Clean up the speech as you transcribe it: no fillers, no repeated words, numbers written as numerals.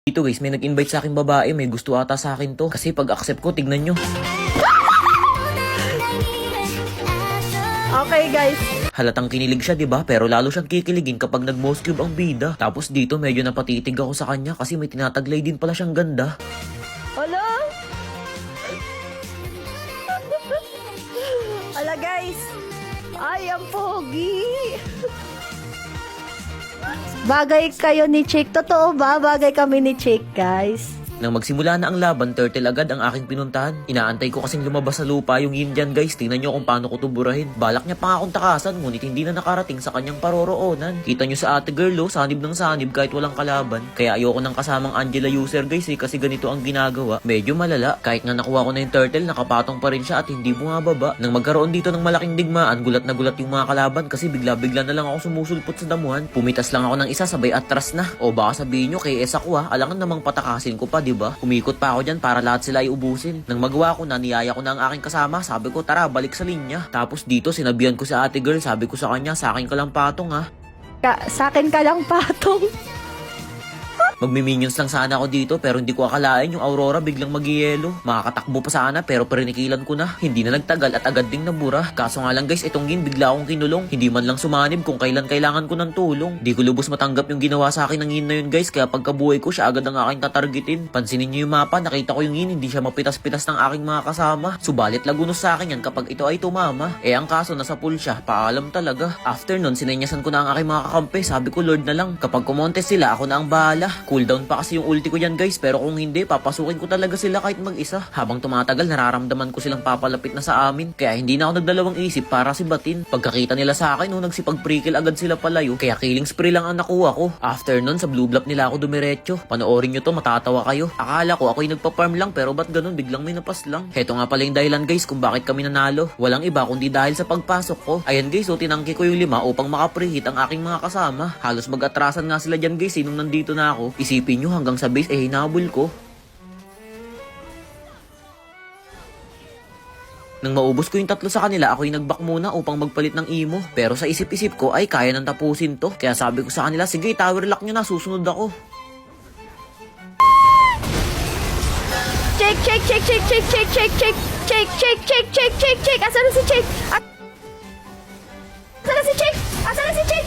Dito guys, may nag-invite sa akin babae, may gusto ata sa akin to. Kasi pag accept ko, tignan nyo. Okay guys. Halatang kinilig siya, 'di ba? Pero lalo siyang kikiligin kapag nag-most cube ang bida. Tapos dito medyo napatitig ako sa kanya kasi may tinataglay din pala siyang ganda. Hala? Hala guys. Ay, ang pogi. Bagay kayo ni Chick. Totoo ba? Bagay kami ni Chick, guys. Nang magsimula na ang laban, turtle agad ang aking pinuntahan. Inaantay ko kasing lumabas sa lupa yung yin dyan guys. Tingnan nyo kung paano ko tuburahin. Balak niya pa nga akong takasan, ngunit hindi na nakarating sa kanyang paroroonan. Kita nyo sa ate girl sanib ng sanib kahit walang kalaban. Kaya ayoko nang kasamang Angela user guys kasi ganito ang ginagawa. Medyo malala. Kahit nga nakuha ko na yung turtle, nakapatong pa rin siya at hindi bumababa. Nang magkaroon dito ng malaking digmaan, gulat na gulat yung mga kalaban kasi bigla-bigla na lang ako sumusulpot sa damuhan. Pumitas lang ako ng isa sabay atras na. O baka sabihin nyo kay Esa ko alangan namang patakasin ko pa, diba? Umikot pa ako dyan para lahat sila ay ubusin. Nang magawa ko na, niyaya ko na ang aking kasama. Sabi ko, tara, balik sa linya. Tapos dito, sinabihan ko sa ate girl. Sabi ko sa kanya, sa akin ka lang patong ha. Sa akin ka lang patong. Magmi-minions lang sana ako dito pero hindi ko akalain yung Aurora biglang mag-yelo. Makakatakbo pa sana pero perinikilan ko na. Hindi na nagtagal at agad ding nabura. Kaso nga lang guys, itong Yin bigla akong kinulong. Hindi man lang sumanib kung kailan kailangan ko ng tulong. Di ko lubos matanggap yung ginawa sa akin ng Yin na yun guys. Kaya pagkabuhay ko siya agad ang aking tatargetin. Pansinin niyo yung mapa, nakita ko yung Yin hindi siya mapitas-pitas ng aking mga kasama. Subalit lagunos sa akin yan kapag ito ay tumama. Ang kaso nasa pool siya, paalam talaga. After nun, sinenyasan ko na ang aking mga kakampi. Sabi ko Lord na lang, kapag kumontes sila ako na ang bahala. Cooldown pa kasi yung ulti ko yan guys, pero kung hindi, papasukin ko talaga sila kahit mag-isa. Habang tumatagal, nararamdaman ko silang papalapit na sa amin, kaya hindi na ako nagdalawang isip para sibatin. Pagkakita nila sa akin, nagsipag-prickle agad sila palayo, kaya killing spree lang ang nakuha ko. After nun, sa blue bluff nila ako dumiretso. Panoorin nyo to, matatawa kayo. Akala ko ako'y nagpa-farm lang, pero ba't ganun, biglang may napas lang. Heto nga pala yung dahilan guys kung bakit kami nanalo. Walang iba kundi dahil sa pagpasok ko. Ayan guys, tinangki ko yung 5 upang maka-preheat ang aking mga kasama. Halos mag-atrasan nga sila dyan guys, nung nandito na ako. Isipin nyo hanggang sa base hinabol ko. Nang maubos ko yung 3 sa kanila, ako'y nag-back muna upang magpalit ng emo. Pero sa isip-isip ko ay kaya nang tapusin to. Kaya sabi ko sa kanila, sige tower lock nyo na, susunod ako. Chick. Asan na si Chick? Asan na si Chick?